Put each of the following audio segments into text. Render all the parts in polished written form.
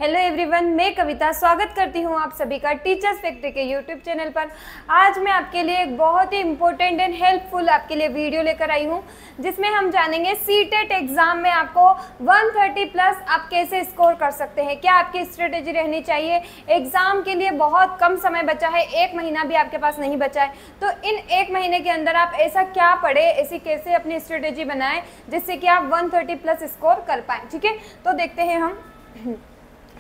Hello everyone, मैं कविता स्वागत करती हूँ आप सभी का टीचर्स फैक्ट्री के यूट्यूब चैनल पर। आज मैं आपके लिए एक बहुत ही इंपॉर्टेंट एंड हेल्पफुल आपके लिए वीडियो लेकर आई हूँ, जिसमें हम जानेंगे सीटेट एग्जाम में आपको 130 प्लस आप कैसे स्कोर कर सकते हैं, क्या आपकी स्ट्रेटेजी रहनी चाहिए। एग्जाम के लिए बहुत कम समय बचा है, 1 महीना भी आपके पास नहीं बचा है, तो इन 1 महीने के अंदर आप ऐसा क्या पढ़े, ऐसी कैसे अपनी स्ट्रेटेजी बनाएं जिससे कि आप 130 प्लस स्कोर कर पाएँ। ठीक है, तो देखते हैं हम।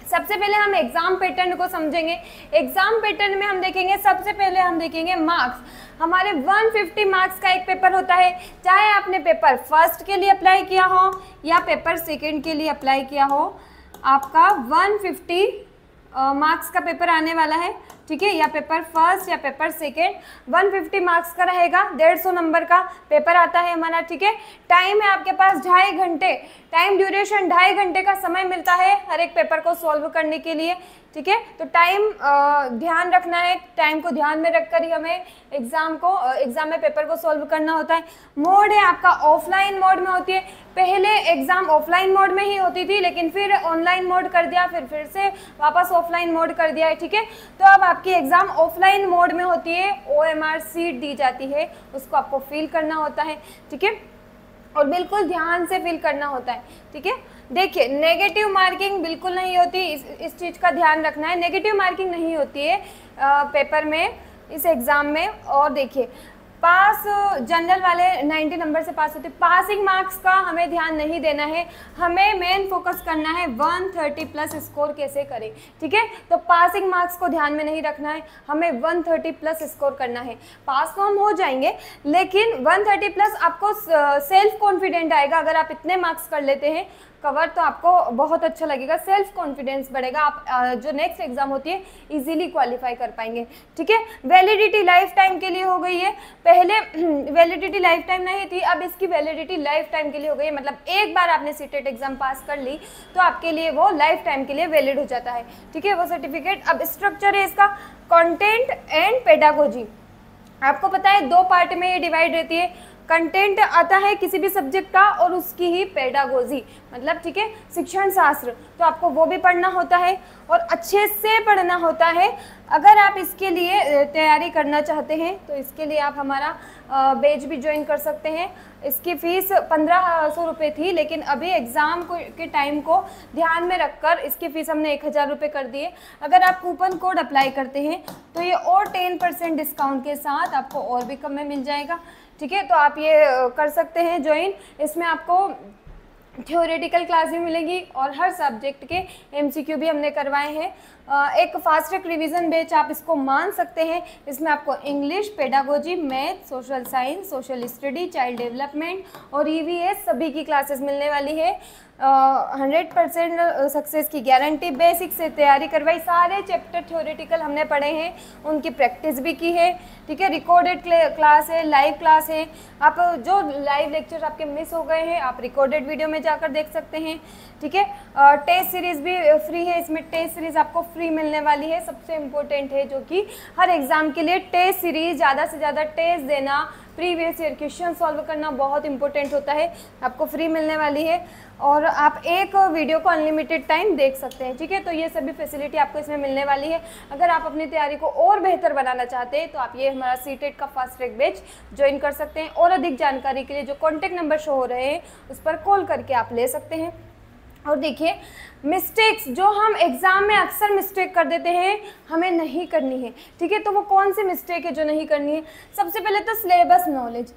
सबसे पहले हम एग्जाम पैटर्न को समझेंगे। एग्जाम पैटर्न में हम देखेंगे, सबसे पहले हम देखेंगे मार्क्स। हमारे 150 मार्क्स का एक पेपर होता है, चाहे आपने पेपर फर्स्ट के लिए अप्लाई किया हो या पेपर सेकंड के लिए अप्लाई किया हो, आपका 150 मार्क्स का पेपर आने वाला है। ठीक है, या पेपर फर्स्ट या पेपर सेकेंड 150 मार्क्स का रहेगा, 150 नंबर का पेपर आता है हमारा। ठीक है, टाइम है आपके पास 2.5 घंटे, टाइम ड्यूरेशन 2.5 घंटे का समय मिलता है हर एक पेपर को सॉल्व करने के लिए। ठीक है, तो टाइम ध्यान रखना है, टाइम को ध्यान में रखकर ही हमें एग्जाम में पेपर को सॉल्व करना होता है। मोड है आपका ऑफलाइन मोड में होती है, पहले एग्जाम ऑफलाइन मोड में ही होती थी, लेकिन फिर ऑनलाइन मोड कर दिया, फिर से वापस ऑफलाइन मोड कर दिया है। ठीक है, तो अब आपकी एग्जाम ऑफलाइन मोड में होती है, OMR सीट दी जाती है, उसको आपको फिल करना होता है। ठीक है, और बिल्कुल ध्यान से फिल करना होता है। ठीक है, देखिए नेगेटिव मार्किंग बिल्कुल नहीं होती, इस चीज़ का ध्यान रखना है, नेगेटिव मार्किंग नहीं होती है पेपर में, इस एग्ज़ाम में। और देखिए पास जनरल वाले 90 नंबर से पास होते, पासिंग मार्क्स का हमें ध्यान नहीं देना है, हमें मेन फोकस करना है 130 प्लस स्कोर कैसे करें। ठीक है, तो पासिंग मार्क्स को ध्यान में नहीं रखना है, हमें 130 प्लस स्कोर करना है। पास तो हम हो जाएंगे, लेकिन 130 प्लस आपको सेल्फ कॉन्फिडेंट आएगा अगर आप इतने मार्क्स कर लेते हैं कवर, तो आपको बहुत अच्छा लगेगा, सेल्फ कॉन्फिडेंस बढ़ेगा, आप जो नेक्स्ट एग्जाम होती है इजीली क्वालिफाई कर पाएंगे। ठीक है, वैलिडिटी लाइफ टाइम के लिए हो गई है, पहले वैलिडिटी लाइफ टाइम नहीं थी, अब इसकी वैलिडिटी लाइफ टाइम के लिए हो गई है। मतलब एक बार आपने सीटेट एग्जाम पास कर ली तो आपके लिए वो लाइफ टाइम के लिए वैलिड हो जाता है। ठीक है, वो सर्टिफिकेट। अब स्ट्रक्चर है इसका, कंटेंट एंड पेडागोजी। आपको पता है 2 पार्ट में ये डिवाइड रहती है, कंटेंट आता है किसी भी सब्जेक्ट का और उसकी ही पेडागोजी, मतलब ठीक है शिक्षण शास्त्र, तो आपको वो भी पढ़ना होता है और अच्छे से पढ़ना होता है। अगर आप इसके लिए तैयारी करना चाहते हैं तो इसके लिए आप हमारा बैच भी ज्वाइन कर सकते हैं। इसकी फ़ीस 1500 रुपये थी, लेकिन अभी एग्ज़ाम के टाइम को ध्यान में रखकर इसकी फ़ीस हमने 1000 रुपये कर दिए। अगर आप कूपन कोड अप्लाई करते हैं तो ये और 10% डिस्काउंट के साथ आपको और भी कम में मिल जाएगा। ठीक है, तो आप ये कर सकते हैं ज्वाइन। इसमें आपको थ्योरेटिकल क्लास भी मिलेगी और हर सब्जेक्ट के MCQ भी हमने करवाए हैं। एक फास्ट ट्रैक रिवीजन बैच आप इसको मान सकते हैं। इसमें आपको English, pedagogy, math, social science, social study, child development और EVS सभी की क्लासेस मिलने वाली है। 100% सक्सेस की गारंटी। बेसिक से तैयारी करवाई, सारे चैप्टर थ्योरेटिकल हमने पढ़े हैं, उनकी प्रैक्टिस भी की है। ठीक है, रिकॉर्डेड क्लास है, लाइव क्लास है। आप जो लाइव लेक्चर आपके मिस हो गए हैं आप रिकॉर्डेड वीडियो में जाकर देख सकते हैं। ठीक है, टेस्ट सीरीज़ भी फ्री है, इसमें टेस्ट सीरीज़ आपको फ्री मिलने वाली है। सबसे इम्पोर्टेंट है जो कि हर एग्ज़ाम के लिए टेस्ट सीरीज़, ज़्यादा से ज़्यादा टेस्ट देना, प्रीवियस ईयर क्वेश्चन सॉल्व करना बहुत इंपॉर्टेंट होता है, आपको फ्री मिलने वाली है। और आप एक वीडियो को अनलिमिटेड टाइम देख सकते हैं। ठीक है, तो ये सभी फैसिलिटी आपको इसमें मिलने वाली है। अगर आप अपनी तैयारी को और बेहतर बनाना चाहते हैं तो आप ये हमारा सीटेट का फास्ट ट्रैक बैच ज्वाइन कर सकते हैं। और अधिक जानकारी के लिए जो कॉन्टैक्ट नंबर शो हो रहे हैं उस पर कॉल करके आप ले सकते हैं। और देखिए मिस्टेक्स जो हम एग्ज़ाम में अक्सर मिस्टेक कर देते हैं, हमें नहीं करनी है। ठीक है, तो वो कौन सी मिस्टेक है जो नहीं करनी है। सबसे पहले तो सिलेबस नॉलेज,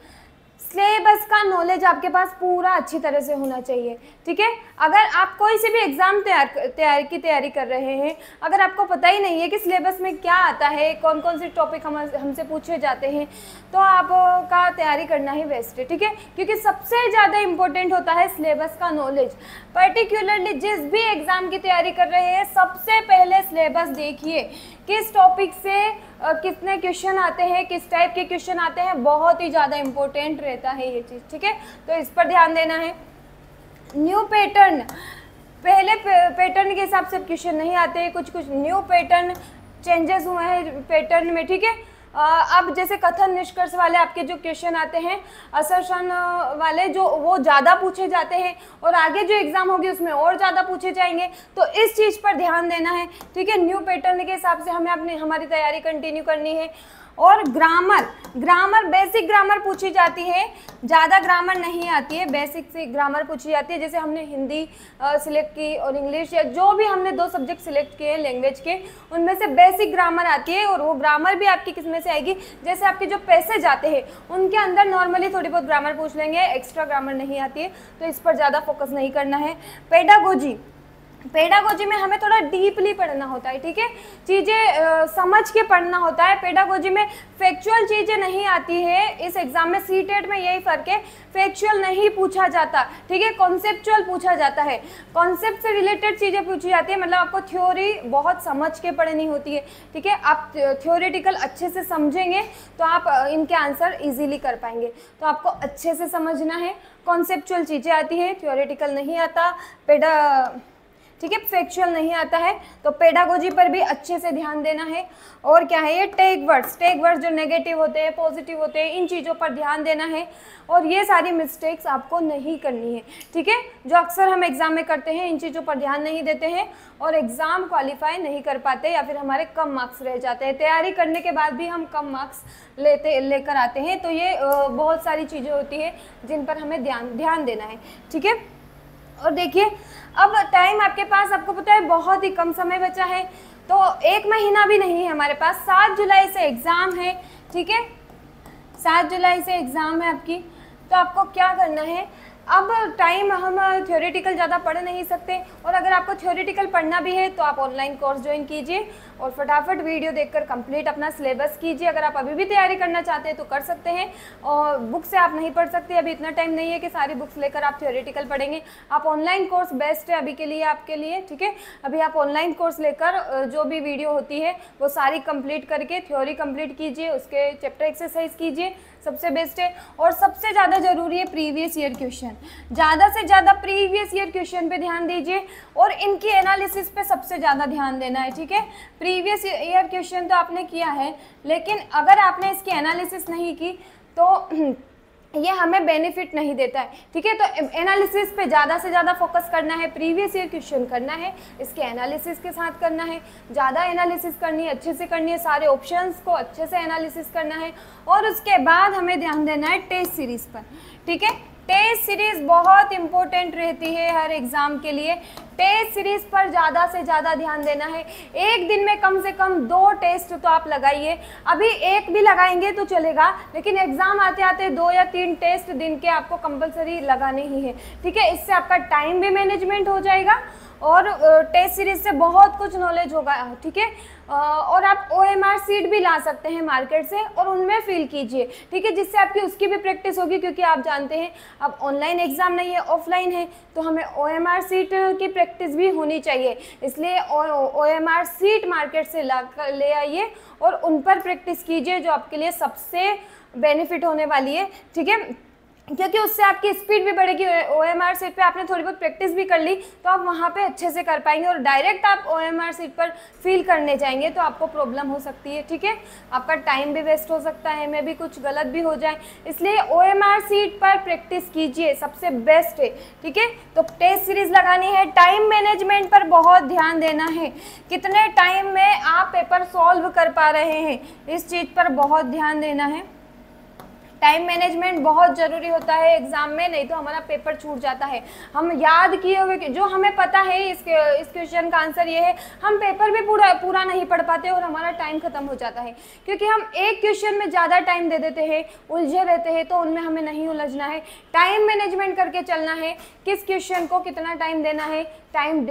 सिलेबस का नॉलेज आपके पास पूरा अच्छी तरह से होना चाहिए। ठीक है, अगर आप कोई से भी एग्ज़ाम तैयारी कर रहे हैं, अगर आपको पता ही नहीं है कि सिलेबस में क्या आता है, कौन कौन से टॉपिक हमसे पूछे जाते हैं, तो आपका तैयारी करना ही बेस्ट है। ठीक है, क्योंकि सबसे ज़्यादा इम्पोर्टेंट होता है सिलेबस का नॉलेज। पर्टिकुलरली जिस भी एग्ज़ाम की तैयारी कर रहे हैं सबसे पहले सिलेबस देखिए, किस टॉपिक से कितने क्वेश्चन आते हैं, किस टाइप के क्वेश्चन आते हैं, बहुत ही ज़्यादा इम्पोर्टेंट रहता है ये चीज़। ठीक है, तो इस पर ध्यान देना है। न्यू पैटर्न, पहले पैटर्न के हिसाब से क्वेश्चन नहीं आते, कुछ न्यू पैटर्न चेंजेस हुए हैं पैटर्न में। ठीक है, अब जैसे कथन निष्कर्ष वाले आपके जो क्वेश्चन आते हैं, असर्शन वाले जो वो ज़्यादा पूछे जाते हैं और आगे जो एग्जाम होगी उसमें और ज़्यादा पूछे जाएंगे, तो इस चीज़ पर ध्यान देना है, ठीक है। न्यू पैटर्न के हिसाब से हमें हमारी तैयारी कंटिन्यू करनी है। और ग्रामर बेसिक ग्रामर पूछी जाती है, ज़्यादा ग्रामर नहीं आती है, बेसिक से ग्रामर पूछी जाती है। जैसे हमने हिंदी सिलेक्ट की और इंग्लिश, या जो भी हमने 2 सब्जेक्ट सिलेक्ट किए लैंग्वेज के, उनमें से बेसिक ग्रामर आती है। और वो ग्रामर भी आपकी किस में से आएगी, जैसे आपके जो पैसेज आते हैं उनके अंदर नॉर्मली थोड़ी बहुत ग्रामर पूछ लेंगे, एक्स्ट्रा ग्रामर नहीं आती है, तो इस पर ज़्यादा फोकस नहीं करना है। पेडागोजी में हमें थोड़ा डीपली पढ़ना होता है, ठीक है, चीज़ें समझ के पढ़ना होता है। पेडागोजी में फैक्चुअल चीज़ें नहीं आती है। इस एग्जाम में सीटेट में यही फ़र्क है, फैक्चुअल नहीं पूछा जाता, ठीक है, कॉन्सेप्चुअल पूछा जाता है। कॉन्सेप्ट से रिलेटेड चीज़ें पूछी जाती है, मतलब आपको थ्योरी बहुत समझ के पढ़नी होती है, ठीक है। आप थ्योरेटिकल अच्छे से समझेंगे तो आप इनके आंसर ईजिली कर पाएंगे। तो आपको अच्छे से समझना है, कॉन्सेप्चुअल चीज़ें आती है, थ्योरेटिकल नहीं आता, ठीक है, फैक्चुअल नहीं आता है। तो पेडागोजी पर भी अच्छे से ध्यान देना है। और क्या है, ये टैग वर्ड्स जो नेगेटिव होते हैं, पॉजिटिव होते हैं, इन चीज़ों पर ध्यान देना है। और ये सारी मिस्टेक्स आपको नहीं करनी है, ठीक है, जो अक्सर हम एग्ज़ाम में करते हैं, इन चीज़ों पर ध्यान नहीं देते हैं और एग्ज़ाम क्वालिफाई नहीं कर पाते, या फिर हमारे कम मार्क्स रह जाते हैं। तैयारी करने के बाद भी हम कम मार्क्स लेकर आते हैं। तो ये बहुत सारी चीज़ें होती है जिन पर हमें ध्यान देना है, ठीक है। और देखिए, अब टाइम आपके पास, आपको पता है बहुत ही कम समय बचा है, तो 1 महीना भी नहीं है हमारे पास। 7 जुलाई से एग्ज़ाम है, ठीक है, 7 जुलाई से एग्ज़ाम है आपकी। तो आपको क्या करना है, अब टाइम हम थ्योरेटिकल ज़्यादा पढ़ नहीं सकते, और अगर आपको थ्योरेटिकल पढ़ना भी है तो आप ऑनलाइन कोर्स ज्वाइन कीजिए और फटाफट वीडियो देखकर कंप्लीट अपना सिलेबस कीजिए। अगर आप अभी भी तैयारी करना चाहते हैं तो कर सकते हैं, और बुक से आप नहीं पढ़ सकते, अभी इतना टाइम नहीं है कि सारी बुक्स लेकर आप थ्योरेटिकल पढ़ेंगे। आप ऑनलाइन कोर्स बेस्ट है अभी के लिए, आपके लिए, ठीक है। अभी आप ऑनलाइन कोर्स लेकर जो भी वीडियो होती है वो सारी कंप्लीट करके थ्योरी कंप्लीट कीजिए, उसके चैप्टर एक्सरसाइज कीजिए, सबसे बेस्ट है। और सबसे ज़्यादा ज़रूरी है प्रीवियस ईयर क्वेश्चन, ज़्यादा से ज़्यादा प्रीवियस ईयर क्वेश्चन पे ध्यान दीजिए और इनकी एनालिसिस पे सबसे ज़्यादा ध्यान देना है, ठीक है। प्रीवियस ईयर क्वेश्चन तो आपने किया है, लेकिन अगर आपने इसकी एनालिसिस नहीं की तो ये हमें बेनिफिट नहीं देता है, ठीक है। तो एनालिसिस पे ज़्यादा से ज़्यादा फोकस करना है, प्रीवियस ईयर क्वेश्चन करना है, इसके एनालिसिस के साथ करना है, ज़्यादा एनालिसिस करनी है, अच्छे से करनी है, सारे ऑप्शंस को अच्छे से एनालिसिस करना है। और उसके बाद हमें ध्यान देना है टेस्ट सीरीज़ पर, ठीक है। टेस्ट सीरीज़ बहुत इंपॉर्टेंट रहती है हर एग्ज़ाम के लिए। टेस्ट सीरीज़ पर ज़्यादा से ज़्यादा ध्यान देना है। एक दिन में कम से कम 2 टेस्ट तो आप लगाइए। अभी 1 भी लगाएंगे तो चलेगा, लेकिन एग्ज़ाम आते आते 2 या 3 टेस्ट दिन के आपको कंपलसरी लगाने ही है, ठीक है। इससे आपका टाइम भी मैनेजमेंट हो जाएगा और टेस्ट सीरीज से बहुत कुछ नॉलेज होगा, ठीक है। और आप OMR सीट भी ला सकते हैं मार्केट से और उनमें फिल कीजिए, ठीक है, जिससे आपकी उसकी भी प्रैक्टिस होगी, क्योंकि आप जानते हैं अब ऑनलाइन एग्ज़ाम नहीं है, ऑफलाइन है, तो हमें OMR सीट की प्रैक्टिस भी होनी चाहिए। इसलिए OMR सीट मार्केट से ले आइए और उन पर प्रैक्टिस कीजिए, जो आपके लिए सबसे बेनिफिट होने वाली है, ठीक है, क्योंकि उससे आपकी स्पीड भी बढ़ेगी। OMR सीट पे आपने थोड़ी बहुत प्रैक्टिस भी कर ली तो आप वहाँ पे अच्छे से कर पाएंगे, और डायरेक्ट आप OMR सीट पर फील करने जाएंगे तो आपको प्रॉब्लम हो सकती है, ठीक है। आपका टाइम भी वेस्ट हो सकता है, में भी कुछ गलत भी हो जाए, इसलिए OMR सीट पर प्रैक्टिस कीजिए, सबसे बेस्ट है, ठीक है। तो टेस्ट सीरीज लगानी है। टाइम मैनेजमेंट पर बहुत ध्यान देना है, कितने टाइम में आप पेपर सॉल्व कर पा रहे हैं, इस चीज़ पर बहुत ध्यान देना है। टाइम मैनेजमेंट बहुत ज़रूरी होता है एग्ज़ाम में, नहीं तो हमारा पेपर छूट जाता है। हम याद किए हुए जो हमें पता है इस क्वेश्चन का आंसर ये है, हम पेपर भी पूरा नहीं पढ़ पाते और हमारा टाइम ख़त्म हो जाता है, क्योंकि हम एक क्वेश्चन में ज़्यादा टाइम दे देते हैं, उलझे रहते हैं, तो उनमें हमें नहीं उलझना है। टाइम मैनेजमेंट करके चलना है, किस क्वेश्चन को कितना टाइम देना है, टाइम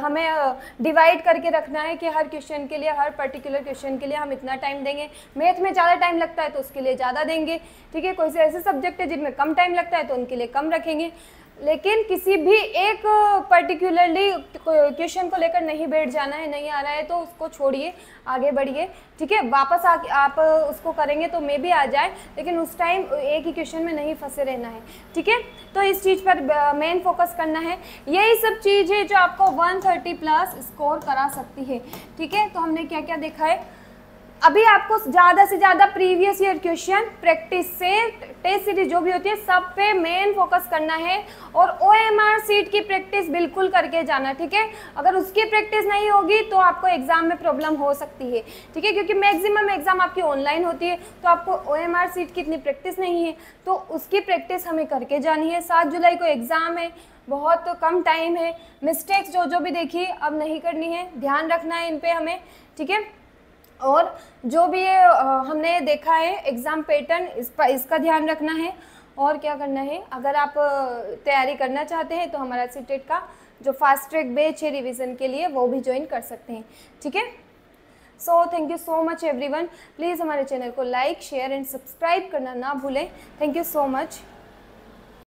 हमें डिवाइड करके रखना है कि हर क्वेश्चन के लिए, हर पर्टिकुलर क्वेश्चन के लिए हम इतना टाइम देंगे। मैथ में ज़्यादा टाइम लगता है तो उसके लिए ज़्यादा देंगे, ठीक है। कोई से ऐसे सब्जेक्ट है जिनमें कम टाइम लगता है तो उनके लिए कम रखेंगे, लेकिन किसी भी एक पर्टिकुलरली क्वेश्चन को लेकर नहीं बैठ जाना है। नहीं आ रहा है तो उसको छोड़िए, आगे बढ़िए, ठीक है। वापस आके आप उसको करेंगे तो मे भी आ जाए, लेकिन उस टाइम एक ही क्वेश्चन में नहीं फंसे रहना है, ठीक है। तो इस चीज़ पर मेन फोकस करना है। यही सब चीज़ है जो आपको 130 प्लस स्कोर करा सकती है, ठीक है। तो हमने क्या क्या देखा है, अभी आपको ज़्यादा से ज़्यादा प्रीवियस ईयर क्वेश्चन प्रैक्टिस से टेस्ट सीरीज जो भी होती है सब पे मेन फोकस करना है, और OMR सीट की प्रैक्टिस बिल्कुल करके जाना, ठीक है। अगर उसकी प्रैक्टिस नहीं होगी तो आपको एग्ज़ाम में प्रॉब्लम हो सकती है, ठीक है, क्योंकि मैक्सिमम एग्ज़ाम आपकी ऑनलाइन होती है, तो आपको OMR सीट की इतनी प्रैक्टिस नहीं है, तो उसकी प्रैक्टिस हमें करके जानी है। 7 जुलाई को एग्ज़ाम है, बहुत कम टाइम है। मिस्टेक्स जो भी देखी अब नहीं करनी है, ध्यान रखना है इन पर हमें, ठीक है। और जो भी ये हमने देखा है एग्ज़ाम पैटर्न, इसका ध्यान रखना है। और क्या करना है, अगर आप तैयारी करना चाहते हैं तो हमारा सीटेट का जो फास्ट ट्रैक बैच है रिवीजन के लिए वो भी ज्वाइन कर सकते हैं, ठीक है। So thank you so much everyone. Please हमारे चैनल को लाइक, शेयर एंड सब्सक्राइब करना ना भूलें। Thank you so much.